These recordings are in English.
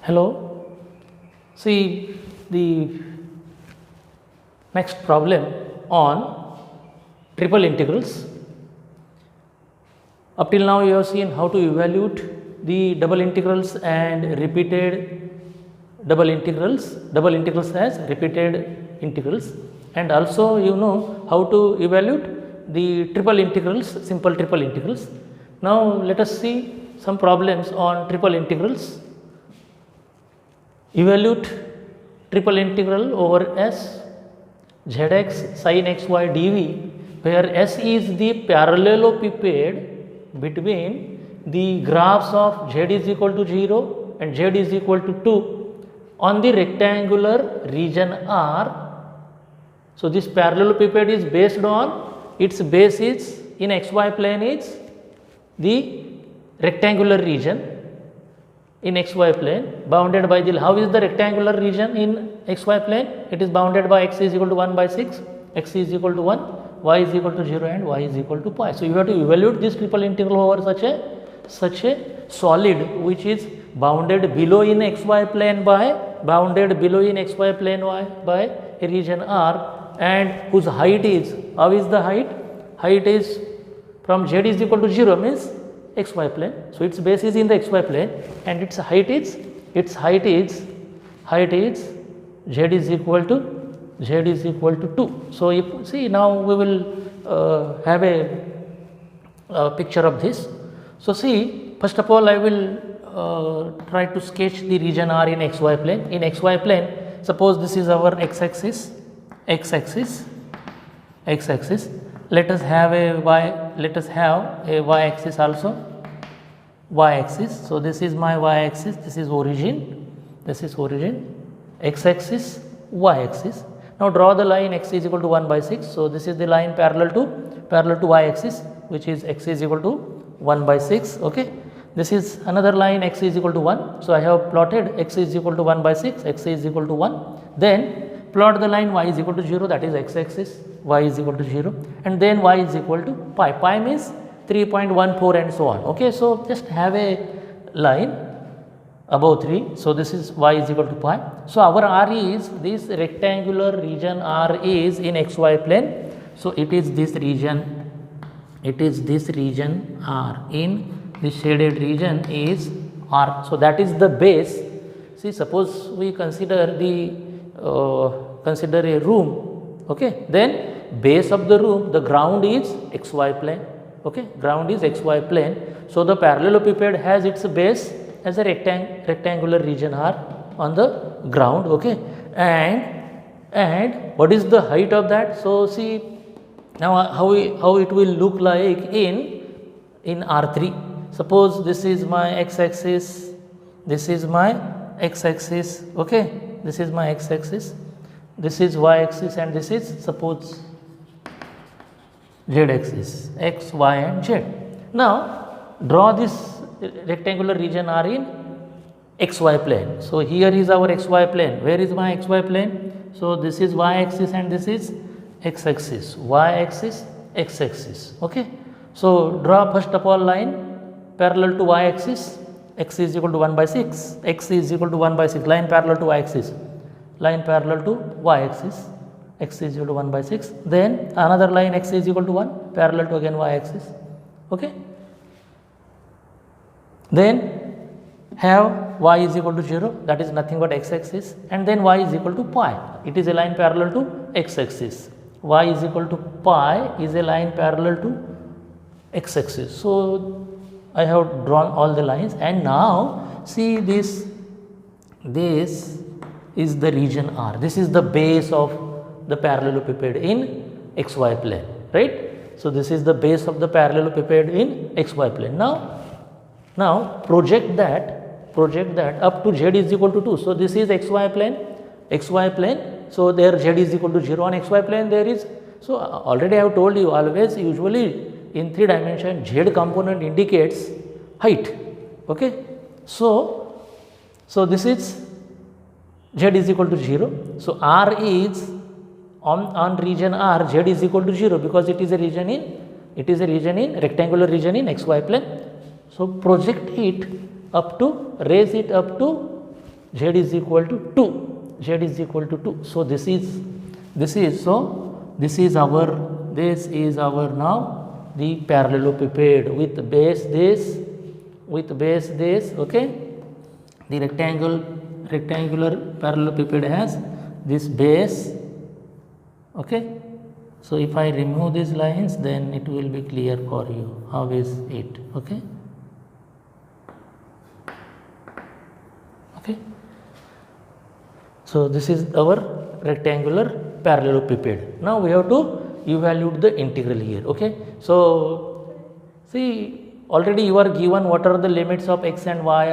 Hello. See the next problem on triple integrals. Up till now you have seen how to evaluate the double integrals and repeated double integrals as repeated integrals, and also you know how to evaluate the triple integrals, simple triple integrals. Now let us see some problems on triple integrals. Evaluate triple integral over s zx sin xy dv, where s is the parallelepiped between the graphs of z is equal to 0 and z is equal to 2 on the rectangular region R. So this parallelepiped is based on, its base is in xy plane is the rectangular region in xy plane bounded by the, how is the rectangular region in xy plane? It is bounded by x is equal to 1 by 6, x is equal to 1, y is equal to 0 and y is equal to pi. So you have to evaluate this triple integral over such a solid which is bounded below in xy plane by a region R, and whose height is, how is the height? Height is from z is equal to 0 means xy plane. So its base is in the xy plane and its height is z is equal to 2. So if see, now we will have a picture of this. So see, first of all I will try to sketch the region R in xy plane. In xy plane, suppose this is our x axis. Let us have a y axis also, y axis. So this is my y axis, this is origin, x axis, y axis. Now draw the line x is equal to 1 by 6. So this is the line parallel to y axis, which is x is equal to 1 by 6. Okay, this is another line x is equal to 1. So I have plotted x is equal to 1 by 6, x is equal to 1. Then plot the line y is equal to 0, that is x axis, y is equal to 0, and then y is equal to pi. Pi means 3.14 and so on. Okay, so just have a line above 3. So this is y is equal to pi. So our R is, this rectangular region R is in xy plane. So it is this region R, in this shaded region is R. So that is the base. See, suppose we consider a room. Okay, then base of the room, the ground is xy plane. Okay, ground is xy plane. So the parallelepiped has its base as a rectangular region R on the ground. Okay, and what is the height of that? So see now how it will look like in R3. Suppose this is my x axis, this is my x axis. Okay, this is my x axis, this is y axis, and this is suppose z axis, x, y and z. Now draw this rectangular region R in xy plane. So here is our xy plane. Where is my xy plane? So this is y axis and this is x axis, y axis, x axis. Okay, so draw first of all line parallel to y axis, x is equal to 1 by 6, x is equal to 1 by 6, line parallel to y axis, line parallel to y axis, x is equal to 1 by 6, then another line x is equal to 1 parallel to again y axis. Okay, then have y is equal to 0, that is nothing but x axis, and then y is equal to pi. It is a line parallel to x axis. Y is equal to pi is a line parallel to x axis. So I have drawn all the lines, and now see this is the region R. This is the base of the parallelepiped in xy plane, right? So this is the base of the parallelepiped in xy plane. Now project that up to z is equal to 2. So this is xy plane. So there z is equal to 0 on xy plane. There is, so already I have told you, always usually in 3 dimension z component indicates height. Okay, so this is z is equal to 0. So R is on region R, z is equal to 0 because it is a region in rectangular region in xy plane. So project it up to, raise it up to z is equal to 2, z is equal to 2. So this is our now the parallelepiped with base this, okay. The rectangular parallelepiped has this base, okay. So if I remove these lines, then it will be clear for you how is it, okay. Okay. So this is our rectangular parallelepiped. Now we have to evaluate the integral here, okay. So see, already you are given what are the limits of x and y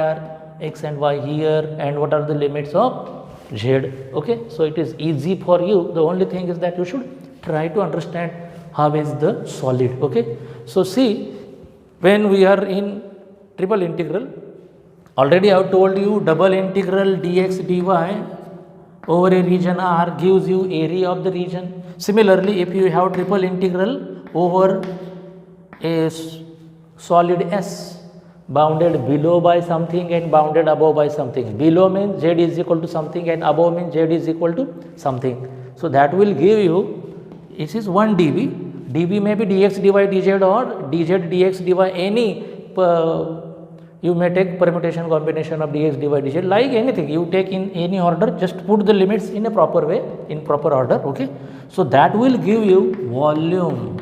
here, and what are the limits of z, okay. So it is easy for you. The only thing is that you should try to understand how is the solid, okay. So see, when we are in triple integral, already I have told you double integral dx dy over a region R gives you area of the region. Similarly, if you have triple integral over a solid S bounded below by something and bounded above by something, below means z is equal to something and above means z is equal to something. So that will give you, this is 1 dv, dv may be dx dy dz or dz dx dy, any you may take permutation combination of dx dy dz, like anything you take in any order, just put the limits in a proper way, in proper order, okay. So that will give you volume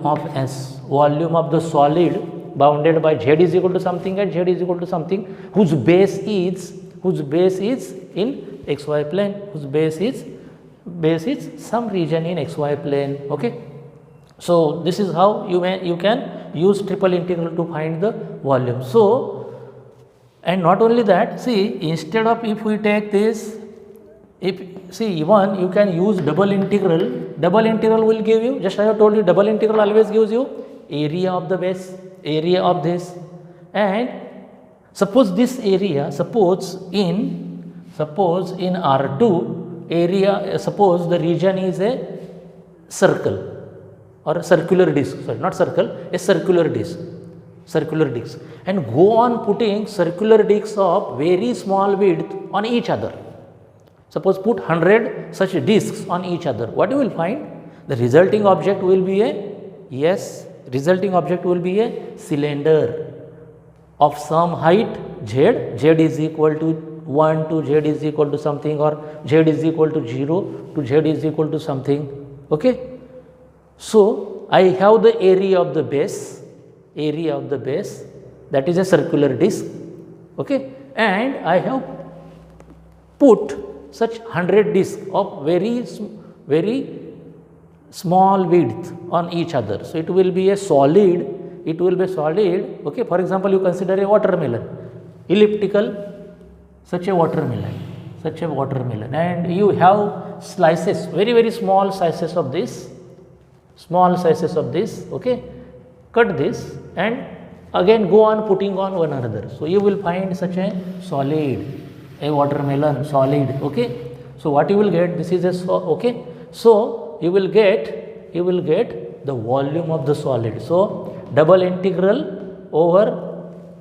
of S, volume of the solid bounded by z is equal to something and z is equal to something, whose base is in xy plane, whose base is some region in xy plane, okay. So this is how you can use triple integral to find the volume. So, and not only that, see, instead of if we take this, if see, even you can use double integral will give you, just I have told you, double integral always gives you area of the base, area of this, and suppose this area, suppose in R2 area, suppose the region is a circle or a circular disc, sorry, not circle, a circular disc, and go on putting circular discs of very small width on each other. Suppose put 100 such discs on each other, what you will find? The resulting object will be a cylinder of some height z is equal to 1 to z is equal to something, or z is equal to 0 to z is equal to something, okay. So I have the area of the base, that is a circular disc, okay, and I have put such 100 discs of very small width on each other. So it will be a solid, okay. For example, you consider a watermelon, elliptical, such a watermelon, and you have slices, very small slices of this, okay. Cut this and again go on putting on one another. So you will find such a solid, a watermelon solid, okay. So what you will get, this is a okay. So you will get the volume of the solid. So double integral over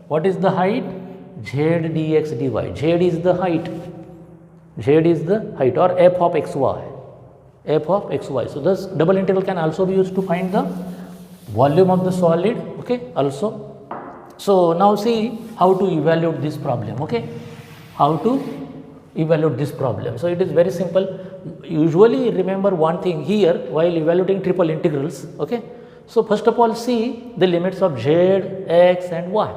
what is the height, z dx dy, z is the height, or f of xy. So this double integral can also be used to find the volume of the solid, okay, also. So now see how to evaluate this problem, okay, how to evaluate this problem. So it is very simple. Usually remember one thing here while evaluating triple integrals, okay. So first of all, see the limits of z, x and y.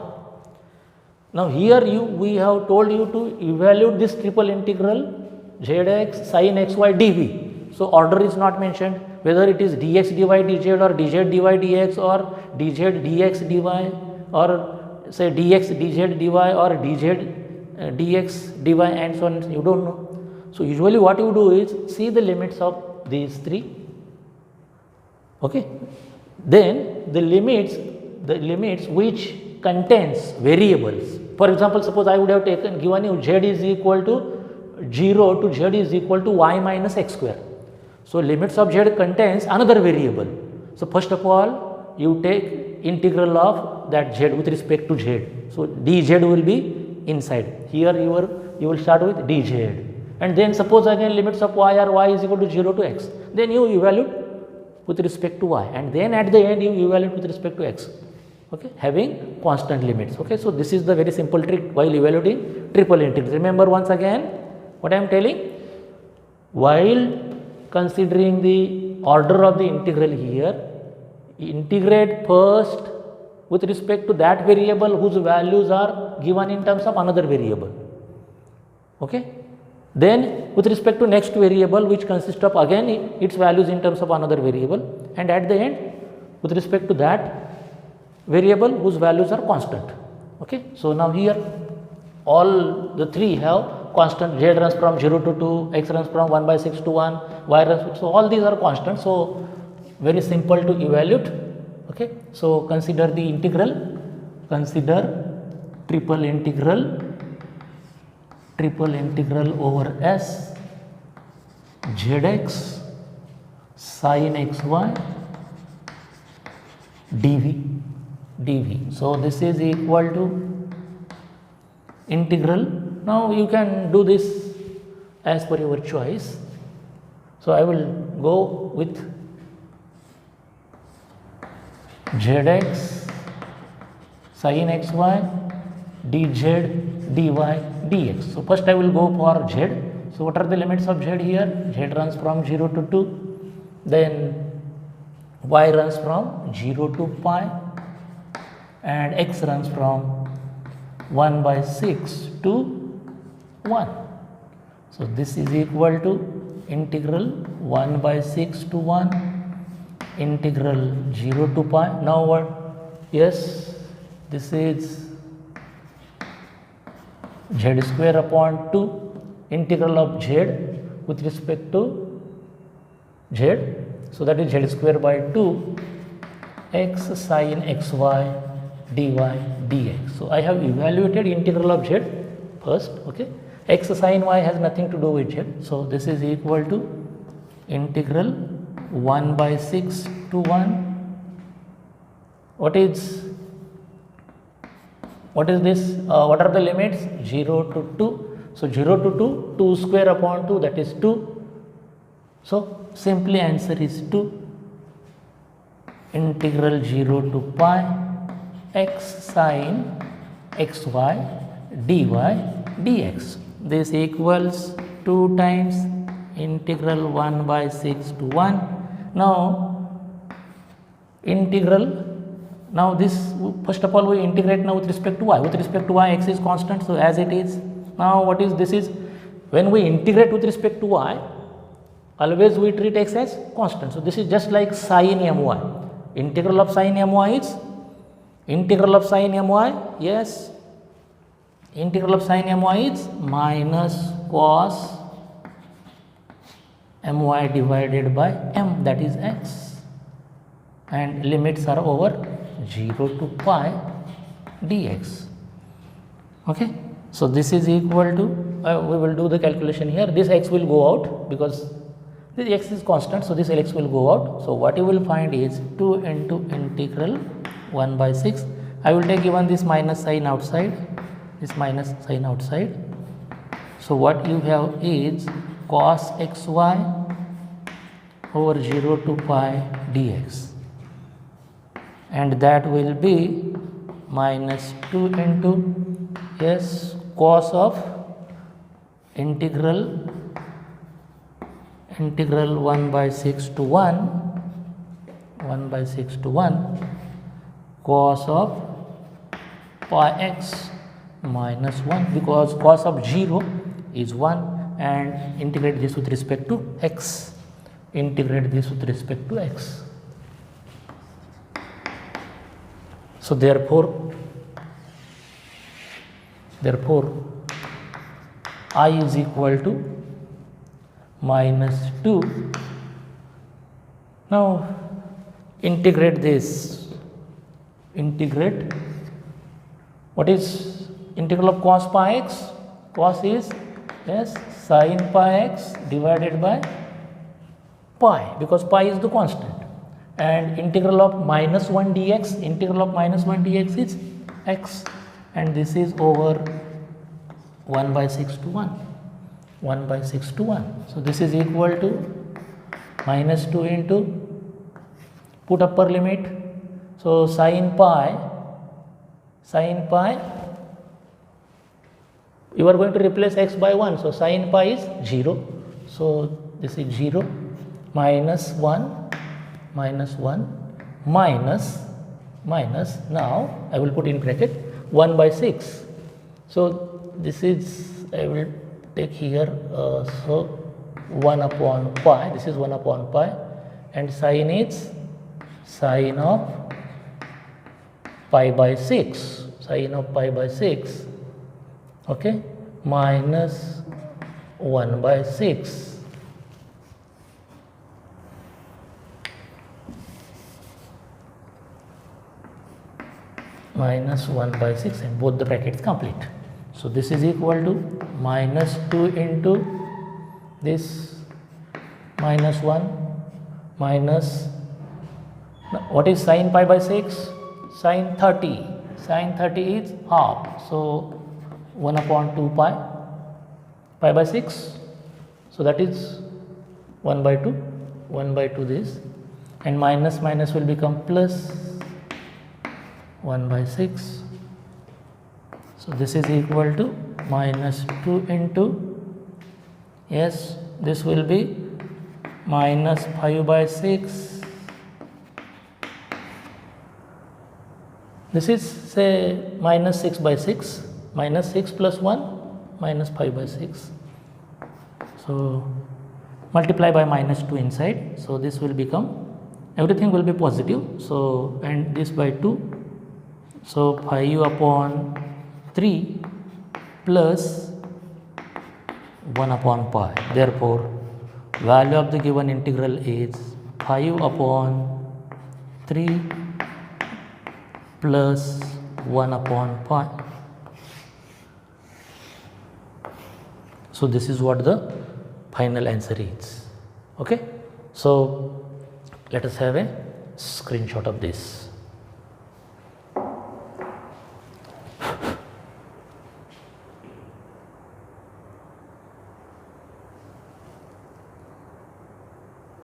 Now here we have told you to evaluate this triple integral zx sin xy dv. So order is not mentioned, whether it is dx dy dz or dz dy dx or dz dx dy or say dx dz dy or dz dx dy and so on, you don't know. So usually what you do is see the limits of these three, okay. Then the limits which contains variables. For example, suppose I would have given you z is equal to 0 to z is equal to y minus x square. So limits of z contains another variable. So first of all you take integral of that z with respect to z. So dz will be inside. Here you will start with dz, and then suppose again limits of y are y is equal to 0 to x, then you evaluate with respect to y, and then at the end you evaluate with respect to x, okay, having constant limits. Okay, so this is the very simple trick while evaluating triple integrals. Remember once again what I am telling, while considering the order of the integral here, integrate first with respect to that variable whose values are given in terms of another variable, okay. Then with respect to next variable which consists of again its values in terms of another variable, and at the end with respect to that variable whose values are constant, okay. So now here all the three have constant, z runs from 0 to 2, x runs from 1 by 6 to 1, y runs, so all these are constant, so very simple to evaluate, okay. So consider the integral, consider triple integral over s zx sin xy dv. So this is equal to integral. Now you can do this as per your choice. So I will go with zx sin xy dz dy dx. So first I will go for z. So what are the limits of z here? Z runs from 0 to 2, then y runs from 0 to pi, and x runs from 1 by 6 to 1. So this is equal to integral 1 by 6 to 1, integral 0 to pi. Now what? Yes, this is z square upon 2, integral of z with respect to z. So that is z square by 2 x sin xy dy dx. So I have evaluated integral of z first, okay. X sin y has nothing to do with z. So this is equal to integral 1 by 6 to 1. What is this? What are the limits? 0 to 2. So 0 to 2, 2 square upon 2, that is 2. So simply answer is 2. Integral 0 to pi x sin xy dy dx. This equals 2 times integral 1 by 6 to 1. Now integral, now this first of all we integrate now with respect to y. With respect to y, x is constant, so as it is. Now what is this? Is when we integrate with respect to y, always we treat x as constant. So this is just like sin my. Integral of sin my is integral of sin my, yes, integral of sin my is minus cos my divided by m, that is x, and limits are over 0 to pi dx, okay. So this is equal to, we will do the calculation here. This x will go out because this x is constant, so this x will go out. So what you will find is 2 into integral 1 by 6. I will take even this minus sign outside, this minus sign outside. So what you have is cos xy over 0 to pi dx, and that will be minus 2 into, yes, cos of integral 1 by 6 to 1 by 6 to 1 cos of pi x minus 1, because cos of 0 is 1, and integrate this with respect to x, integrate this with respect to x. So therefore I is equal to minus 2. Now integrate this, integrate, what is integral of cos pi x? Cos is, yes, sin pi x divided by pi, because pi is the constant, and integral of minus 1 dx, integral of minus 1 dx is x, and this is over 1 by 6 to 1, 1 by 6 to 1. So this is equal to minus 2 into, put upper limit, so sin pi, you are going to replace x by 1, so sin pi is 0, so this is 0, minus 1, minus, now I will put in bracket 1 by 6. So this is, I will take here, so 1 upon pi, this is 1 upon pi, and sin is sin of pi by 6, sin of pi by 6, okay, minus 1 by 6. Minus 1 by 6, and both the brackets complete. So this is equal to minus 2 into this minus 1 minus, what is sin pi by 6? Sin 30. Sin 30 is half. So 1 upon 2 pi by 6. So that is 1 by 2. 1 by 2 this. And minus will become plus 1 by 6. So this is equal to minus 2 into, yes, this will be minus 5 by 6. This is, say, minus 6 by 6, minus 6 plus 1, minus 5 by 6. So multiply by minus 2 inside. So this will become, everything will be positive. So, and this by 2. So 5 upon 3 plus 1 upon pi. Therefore, value of the given integral is 5 upon 3 plus 1 upon pi. So this is what the final answer is. Okay. So let us have a screenshot of this.